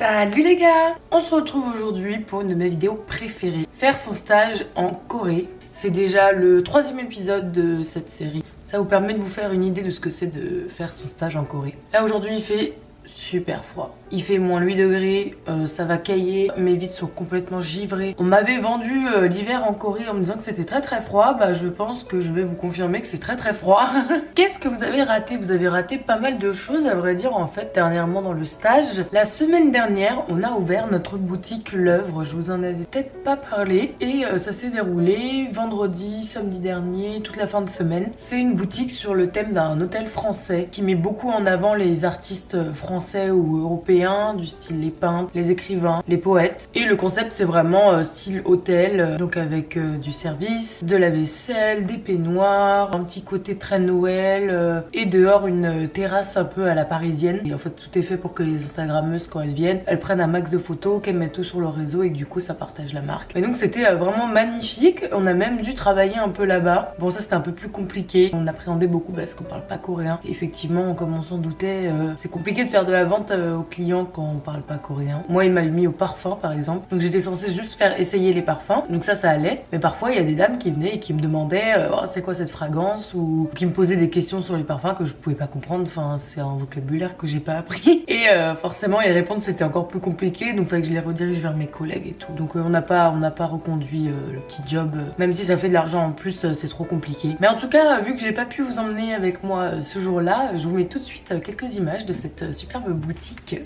Salut les gars! On se retrouve aujourd'hui pour une de mes vidéos préférées. Faire son stage en Corée. C'est déjà le 3e épisode de cette série. Ça vous permet de vous faire une idée de ce que c'est de faire son stage en Corée. Là aujourd'hui il fait super froid. Il fait moins 8 degrés, ça va cailler, mes vitres sont complètement givrées. On m'avait vendu l'hiver en Corée en me disant que c'était très très froid. Bah je pense que je vais vous confirmer que c'est très très froid. Qu'est-ce que vous avez raté? Vous avez raté pas mal de choses à vrai dire en fait dernièrement dans le stage. La semaine dernière on a ouvert notre boutique L'Œuvre, je vous en avais peut-être pas parlé. Et ça s'est déroulé vendredi, samedi dernier, toute la fin de semaine. C'est une boutique sur le thème d'un hôtel français qui met beaucoup en avant les artistes français ou européens, du style les peintres, les écrivains, les poètes. Et le concept c'est vraiment style hôtel, donc avec du service, de la vaisselle, des peignoirs, un petit côté très Noël et dehors une terrasse un peu à la parisienne. Et en fait tout est fait pour que les instagrammeuses quand elles viennent, elles prennent un max de photos, qu'elles mettent tout sur leur réseau et que du coup ça partage la marque. Et donc c'était vraiment magnifique. On a même dû travailler un peu là-bas. Bon ça c'était un peu plus compliqué. On appréhendait beaucoup parce qu'on parle pas coréen. Et effectivement comme on s'en doutait, c'est compliqué de faire de la vente aux clients quand on parle pas coréen. Moi il m'a mis au parfum par exemple, donc j'étais censée juste faire essayer les parfums, donc ça allait, mais parfois il y a des dames qui venaient et qui me demandaient oh, c'est quoi cette fragrance, ou qui me posaient des questions sur les parfums que je pouvais pas comprendre. Enfin c'est un vocabulaire que j'ai pas appris et forcément y répondre c'était encore plus compliqué, donc fallait que je les redirige vers mes collègues et tout. Donc on n'a pas reconduit le petit job, même si ça fait de l'argent en plus, c'est trop compliqué. Mais en tout cas vu que j'ai pas pu vous emmener avec moi ce jour-là, je vous mets tout de suite quelques images de cette superbe boutique.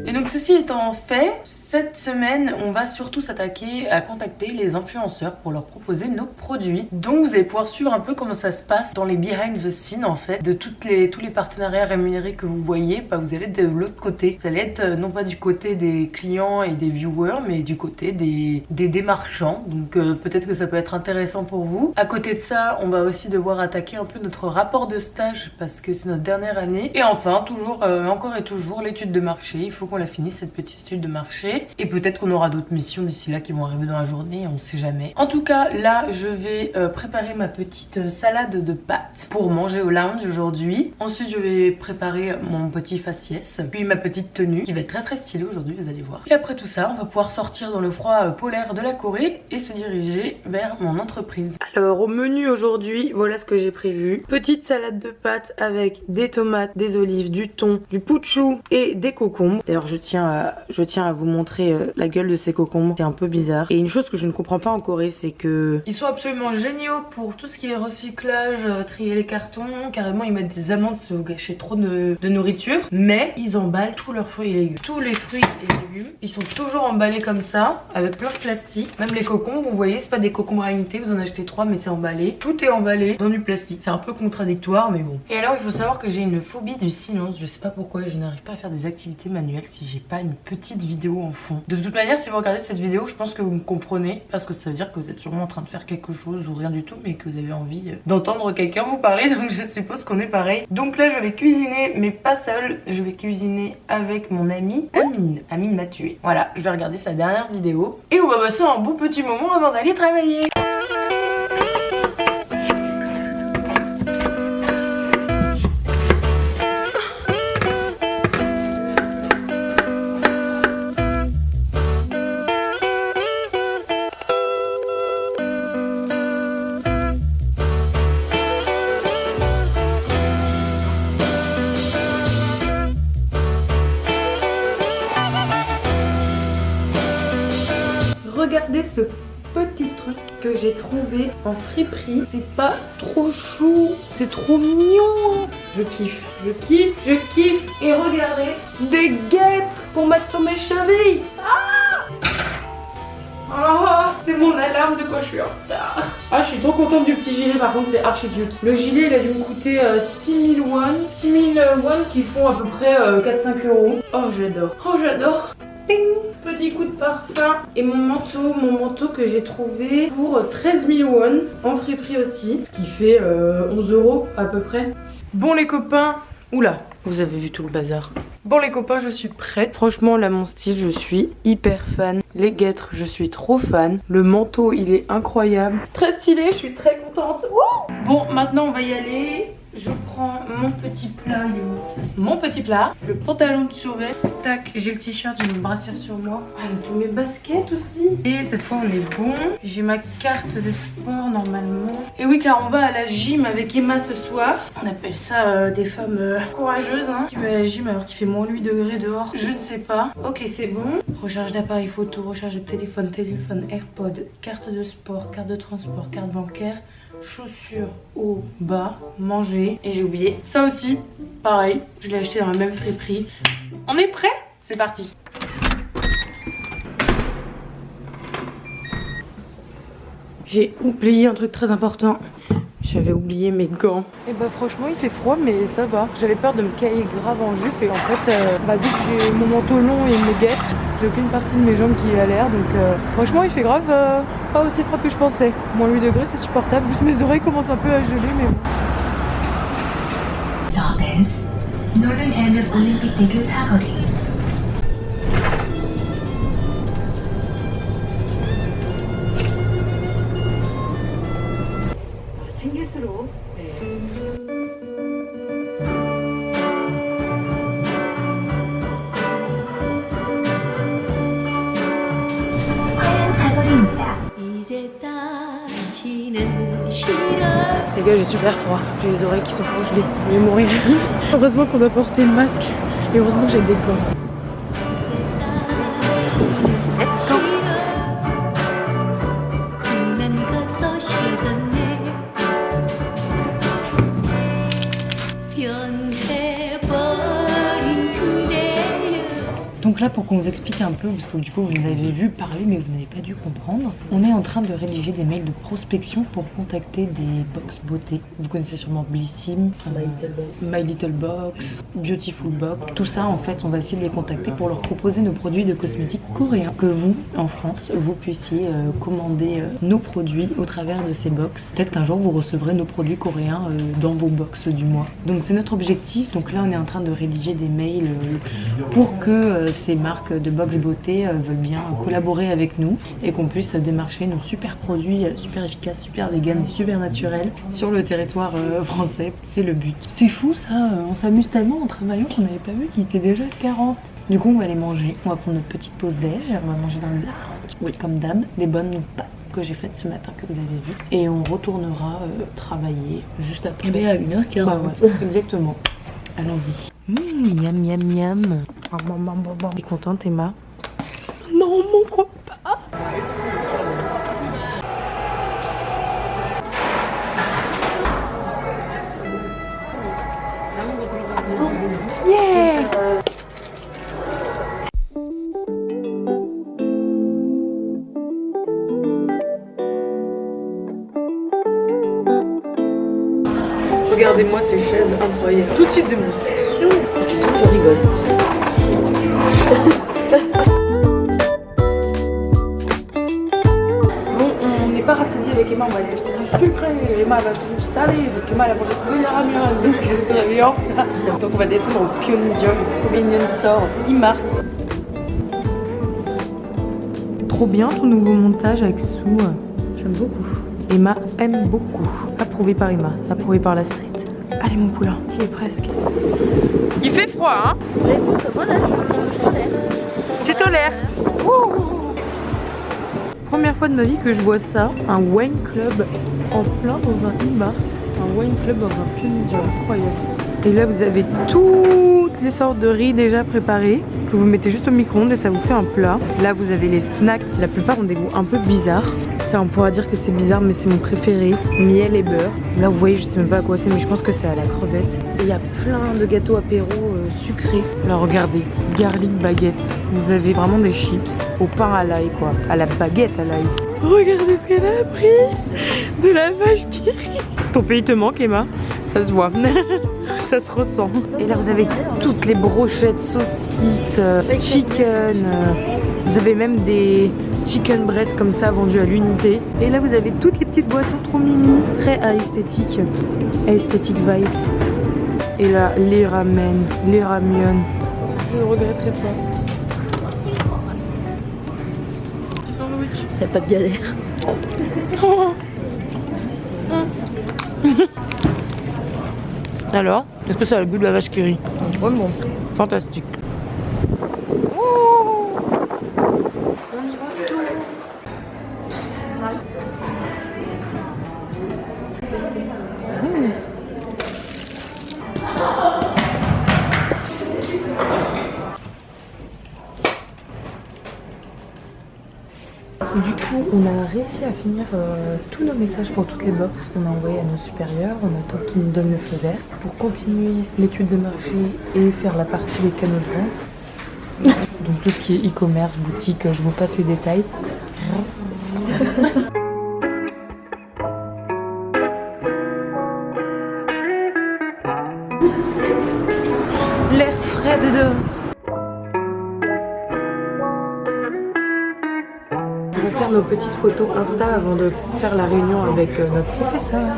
Et donc ceci étant fait, cette semaine on va surtout s'attaquer à contacter les influenceurs pour leur proposer nos produits. Donc vous allez pouvoir suivre un peu comment ça se passe dans les behind the scenes en fait, de tous les partenariats rémunérés que vous voyez. Bah, vous allez être de l'autre côté, vous allez être non pas du côté des clients et des viewers, mais du côté des démarchants. Donc peut-être que ça peut être intéressant pour vous. À côté de ça, on va aussi devoir attaquer un peu notre rapport de stage parce que c'est notre dernière année. Et enfin, toujours, encore et toujours, l'étude de marché. Il faut qu'on la finisse cette petite étude de marché. Et peut-être qu'on aura d'autres missions d'ici là qui vont arriver dans la journée, on sait jamais. En tout cas, là, je vais préparer ma petite salade de pâtes pour manger au lounge aujourd'hui. Ensuite, je vais préparer mon petit faciès, puis ma petite tenue qui va être très très stylée aujourd'hui, vous allez voir. Et après tout ça, on va pouvoir sortir dans le froid polaire de la Corée et se diriger vers mon entreprise. Alors, au menu aujourd'hui, voilà ce que j'ai prévu. Petite salade de pâtes avec des tomates, des olives, du thon, du pouchou et des concombres. D'ailleurs, je tiens à vous montrer la gueule de ces concombres, c'est un peu bizarre. Et une chose que je ne comprends pas en Corée, c'est que ils sont absolument géniaux pour tout ce qui est recyclage, trier les cartons, carrément ils mettent des amendes si vous gâchez trop de nourriture, mais ils emballent tous leurs fruits et légumes. Tous les fruits et légumes, ils sont toujours emballés comme ça, avec plein de plastique. Même les cocombres, vous voyez, c'est pas des cocombres à unité, vous en achetez 3 mais c'est emballé. Tout est emballé dans du plastique. C'est un peu contradictoire mais bon. Et alors il faut savoir que j'ai une phobie du silence, je sais pas pourquoi, je n'arrive pas à faire des activités manuelles si j'ai pas une petite vidéo en fond. De toute manière, si vous regardez cette vidéo, je pense que vous me comprenez, parce que ça veut dire que vous êtes sûrement en train de faire quelque chose ou rien du tout, mais que vous avez envie d'entendre quelqu'un vous parler, donc je suppose qu'on est pareil. Donc là, je vais cuisiner, mais pas seule, je vais cuisiner avec mon amie Amine. Amine m'a tué. Voilà, je vais regarder sa dernière vidéo et on va passer un bon petit moment avant d'aller travailler. Regardez ce petit truc que j'ai trouvé en friperie. C'est pas trop chou, c'est trop mignon. Je kiffe, je kiffe, je kiffe. Et regardez, des guêtres pour mettre sur mes chevilles. Ah! Ah, c'est mon alarme de quoi je suis en retard. Ah, je suis trop contente du petit gilet, par contre c'est archi cute. Le gilet il a dû me coûter 6000 won. 6000 won qui font à peu près 4-5 euros. Oh j'adore. Oh j'adore. Ping. Petit coup de parfum. Et mon manteau que j'ai trouvé pour 13 000 won. En friperie aussi. Ce qui fait 11 euros à peu près. Bon les copains. Oula, vous avez vu tout le bazar. Bon les copains, je suis prête. Franchement là mon style, je suis hyper fan. Les guêtres, je suis trop fan. Le manteau, il est incroyable. Très stylé, je suis très contente. Wouh. Bon, maintenant on va y aller. Je prends mon petit plat, il est où? Mon petit plat, le pantalon de survêt. Tac, j'ai le t-shirt, j'ai une brassière sur moi. Ah, et mes baskets aussi. Et cette fois on est bon. J'ai ma carte de sport normalement. Et oui, car on va à la gym avec Emma ce soir. On appelle ça des femmes courageuses, hein, qui vont à la gym alors qu'il fait moins 8 degrés dehors. Je ne sais pas. Ok, c'est bon. Recharge d'appareil photo, recharge de téléphone, AirPod, carte de sport, carte de transport, carte bancaire. Chaussures au bas, manger. Et j'ai oublié ça aussi, pareil, je l'ai acheté dans la même friperie. On est prêt? C'est parti. J'ai oublié un truc très important. J'avais oublié mes gants. Et bah franchement il fait froid mais ça va. J'avais peur de me cailler grave en jupe et en fait vu que j'ai mon manteau long et mes guêtres, j'ai aucune partie de mes jambes qui est à l'air donc franchement il fait grave pas aussi froid que je pensais. Moins 8 degrés c'est supportable, juste mes oreilles commencent un peu à geler mais bon. Northern end of Olympic 대교 사거리. 챙길수록 화양 사거리입니다. 이제 다시는 싫어. Les gars j'ai super froid, j'ai les oreilles qui sont congelées, je vais mourir. Heureusement qu'on doit porter le masque et heureusement que j'ai des gants. Let's go. Donc là pour qu'on vous explique un peu, parce que du coup vous nous avez vu parler mais vous n'avez pas dû comprendre, on est en train de rédiger des mails de prospection pour contacter des box beauté. Vous connaissez sûrement Blissim, My Little Box, Beautiful Box. Tout ça en fait on va essayer de les contacter pour leur proposer nos produits de cosmétiques coréens. Que vous, en France, vous puissiez commander nos produits au travers de ces box. Peut-être qu'un jour vous recevrez nos produits coréens dans vos box du mois. Donc c'est notre objectif, donc là on est en train de rédiger des mails pour que ces marques de box beauté veulent bien collaborer avec nous et qu'on puisse démarcher nos super produits super efficaces, super vegan et super naturels sur le territoire français. C'est le but. C'est fou ça, on s'amuse tellement en travaillant qu'on n'avait pas vu qu'il était déjà 40. Du coup on va aller manger, on va prendre notre petite pause déj, on va manger dans le lounge. Oui, comme d'hab, des bonnes pâtes que j'ai faites ce matin que vous avez vu et on retournera travailler juste après. Et bien à 1h40. Bah ouais, exactement. Allons-y. Miam miam miam. T'es contente Emma? Non mon repas. Yeah. Regardez-moi ces chaises incroyables. Tout type de démonstration. Je rigole. Bon, on n'est pas rassasié avec Emma, on va aller acheter du sucré. Emma elle va acheter du salé parce qu'Emma elle a mangé que les ramen parce qu'elle se réveille en retard. Donc on va descendre au Pyeongjong Convenience Store E-Mart. Trop bien ton nouveau montage avec Sue. J'aime beaucoup. Emma aime beaucoup. Approuvé par Emma, approuvé par la street. Allez mon poulain, tu y es presque. Il fait froid hein? Ouais, écoute, voilà, je tolère. Tu tolères? Première fois de ma vie que je vois ça, un wine club en plein dans un E-Mart. Un wine club dans un Pyeongjong, incroyable. Et là vous avez toutes les sortes de riz déjà préparés que vous mettez juste au micro-ondes et ça vous fait un plat. Là vous avez les snacks, la plupart ont des goûts un peu bizarres. Ça on pourra dire que c'est bizarre mais c'est mon préféré, miel et beurre. Là vous voyez je sais même pas à quoi c'est mais je pense que c'est à la crevette. Et il y a plein de gâteaux apéro sucré. Là regardez, garlic baguette. Vous avez vraiment des chips au pain à l'ail quoi, à la baguette à l'ail. Regardez ce qu'elle a pris, de la vache qui rit. Ton pays te manque Emma, ça se voit, ça se ressent. Et là vous avez toutes les brochettes, saucisses, chicken, vous avez même des chicken breast comme ça vendus à l'unité. Et là vous avez toutes les petites boissons trop mimi, très esthétique vibes. Et là les ramen, les ramyun, je ne regretterai pas. Petit sandwich. Y'a pas de galère. Oh. Alors, est-ce que ça a le goût de la vache qui rit? Vraiment. Fantastique. Oh, on y va tout. Du coup, on a réussi à finir tous nos messages pour toutes les box qu'on a envoyés à nos supérieurs. On attend qu'ils nous donnent le feu vert pour continuer l'étude de marché et faire la partie des canaux de vente. Donc tout ce qui est e-commerce, boutique, je vous passe les détails. L'air frais de dehors. On va faire nos petites photos Insta avant de faire la réunion avec notre professeur.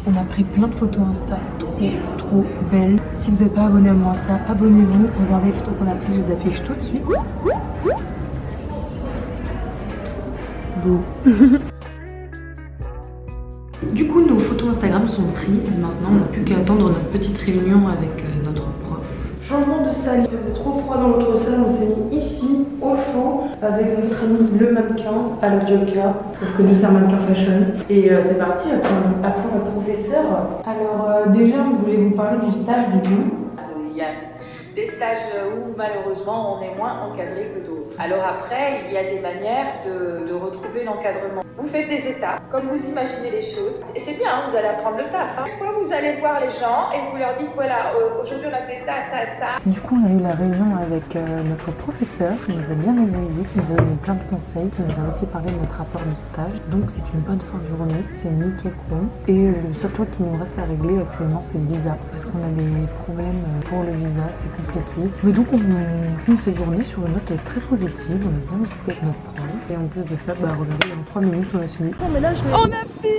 On a pris plein de photos Insta trop belles. Si vous n'êtes pas abonné à mon Insta, abonnez-vous. Regardez les photos qu'on a prises, je les affiche tout de suite. Beau. Du coup, nos photos Instagram sont prises. Maintenant, on n'a plus qu'à attendre notre petite réunion avec notre prof. Changement de salle, il faisait trop froid dans l'autre salle, on s'est mis ici, au chaud, avec notre ami le mannequin à la Joker, sauf que nous c'est un mannequin fashion. Et c'est parti, après notre professeur. Alors déjà, on voulait vous parler du stage du coup. Il y a des stages où malheureusement on est moins encadré que d'autres. Alors après, il y a des manières de retrouver l'encadrement. Vous faites des étapes, comme vous imaginez les choses. Et c'est bien, vous allez apprendre le taf. Une fois, vous allez voir les gens et vous leur dites, voilà, aujourd'hui on a fait ça, ça, ça. Du coup, on a eu la réunion avec notre professeur qui nous a bien aiguillé, qui nous a donné plein de conseils, qui nous a aussi parlé de notre rapport de stage. Donc c'est une bonne fin de journée, c'est nickel con. Et le seul truc qui nous reste à régler actuellement, c'est le visa. Parce qu'on a des problèmes pour le visa, c'est compliqué. Mais donc on finit cette journée sur une note très positive, on a bien discuté avec notre prof. Et en plus de ça, bah regardez, en 3 minutes on a fini. Non mais là je vais... On a fini.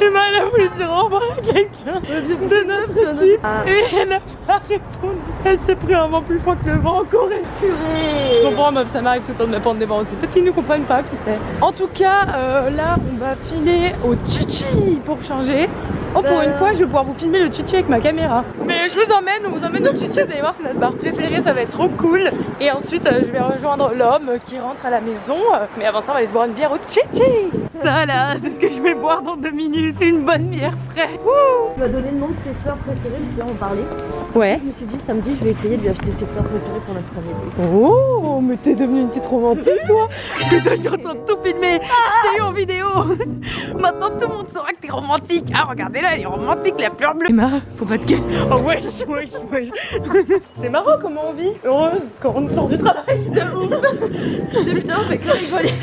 Emma elle a voulu dire au revoir à quelqu'un de notre équipe et elle n'a pas répondu. Elle s'est pris un vent plus fort que le vent encore. purée. Je comprends meuf, ça m'arrive tout le temps de me prendre des vents aussi. Peut-être qu'ils ne comprennent pas, qui sait. En tout cas, là on va filer au chichi pour changer. Oh pour une fois je vais pouvoir vous filmer le chichi avec ma caméra. Mais je vous emmène, on vous emmène au chichi, vous allez voir c'est notre bar préféré, ça va être trop cool. Et ensuite je vais rejoindre l'homme qui rentre à la maison. Mais avant ça on va aller se boire une bière au chichi. Ça là, c'est ce que je vais boire dans 2 minutes. Une bonne bière fraîche. Tu m'as donné le nom de tes fleurs préférées parce que là on parlait. Ouais. Je me suis dit samedi je vais essayer de lui acheter ses fleurs préférées pour notre premier date. Oh, mais t'es devenue une petite romantique toi. Putain, je suis en train de tout filmer. Je t'ai eu en vidéo. Maintenant tout le monde saura que t'es romantique. Ah regardez-la, elle est romantique, la fleur bleue. Emma, faut pas te gueuler. Oh wesh. C'est marrant comment on vit. Heureuse quand on sort du travail. De ouf. Putain on fait que rigoler.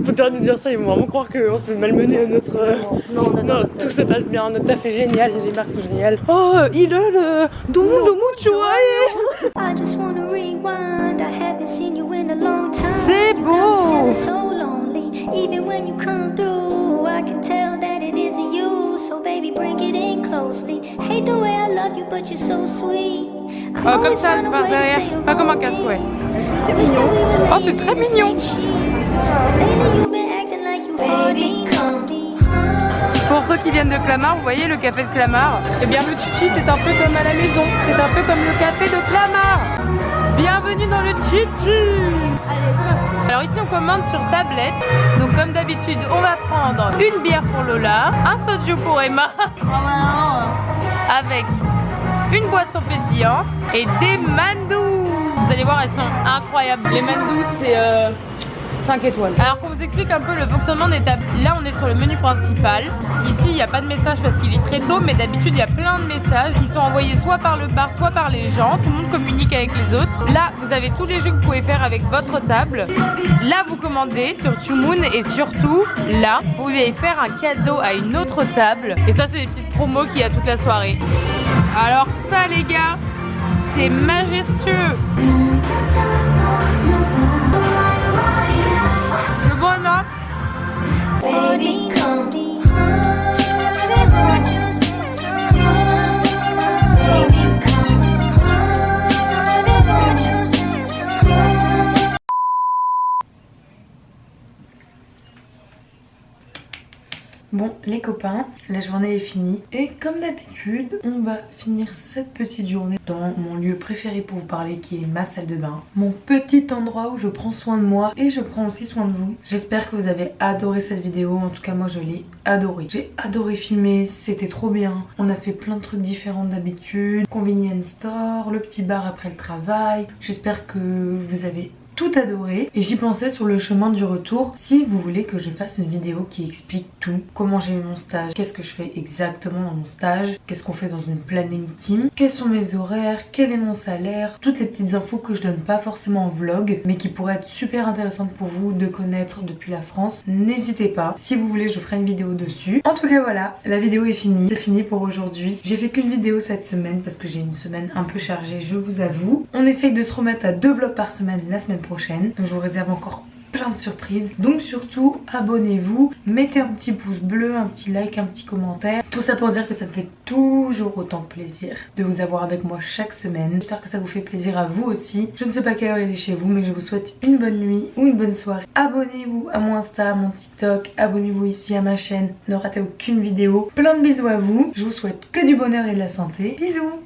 Faut te de dire ça, ils vont vraiment croire qu'on se fait malmener à notre... Non, tout se passe bien, notre taf est génial, les marques sont géniales. Oh, il est le... C'est beau. Oh, comme ça, par derrière, pas comme un casque, ouais. C'est mignon. Oh, c'est très mignon. Pour ceux qui viennent de Clamart, vous voyez le café de Clamart. Eh bien le chichi c'est un peu comme à la maison, c'est un peu comme le café de Clamart. Bienvenue dans le chichi. Alors ici on commande sur tablette. Donc comme d'habitude on va prendre une bière pour Lola, un soju pour Emma. Avec une boisson pétillante et des mandous. Vous allez voir elles sont incroyables. Les mandous c'est 5 étoiles. Alors qu'on vous explique un peu le fonctionnement des tables. Là on est sur le menu principal. Ici il n'y a pas de message parce qu'il est très tôt, mais d'habitude il y a plein de messages qui sont envoyés soit par le bar, soit par les gens. Tout le monde communique avec les autres. Là vous avez tous les jeux que vous pouvez faire avec votre table. Là vous commandez sur Too Moon et surtout là vous pouvez faire un cadeau à une autre table. Et ça c'est des petites promos qu'il y a toute la soirée. Alors ça les gars, c'est majestueux. Le bon Emma? Baby, come home. Baby, want you so home. Baby, come home. Baby, want you so home. Bon les copains, la journée est finie et comme d'habitude on va finir cette petite journée dans mon lieu préféré pour vous parler qui est ma salle de bain. Mon petit endroit où je prends soin de moi et je prends aussi soin de vous. J'espère que vous avez adoré cette vidéo, en tout cas moi je l'ai adoré. J'ai adoré filmer, c'était trop bien. On a fait plein de trucs différents d'habitude, convenience store, le petit bar après le travail. J'espère que vous avez tout adoré et j'y pensais sur le chemin du retour. Si vous voulez que je fasse une vidéo qui explique tout, comment j'ai eu mon stage, qu'est-ce que je fais exactement dans mon stage, qu'est-ce qu'on fait dans une planning team, quels sont mes horaires, quel est mon salaire, toutes les petites infos que je donne pas forcément en vlog mais qui pourraient être super intéressantes pour vous de connaître depuis la France, n'hésitez pas. Si vous voulez je ferai une vidéo dessus. En tout cas voilà, la vidéo est finie, c'est fini pour aujourd'hui. J'ai fait qu'une vidéo cette semaine parce que j'ai une semaine un peu chargée, je vous avoue. On essaye de se remettre à 2 vlogs par semaine la semaine prochaine. Donc je vous réserve encore plein de surprises. Donc surtout abonnez-vous, mettez un petit pouce bleu, un petit like, un petit commentaire. Tout ça pour dire que ça me fait toujours autant plaisir de vous avoir avec moi chaque semaine. J'espère que ça vous fait plaisir à vous aussi. Je ne sais pas quelle heure il est chez vous mais je vous souhaite une bonne nuit ou une bonne soirée. Abonnez-vous à mon Insta, à mon TikTok, abonnez-vous ici à ma chaîne. Ne ratez aucune vidéo. Plein de bisous à vous. Je vous souhaite que du bonheur et de la santé. Bisous.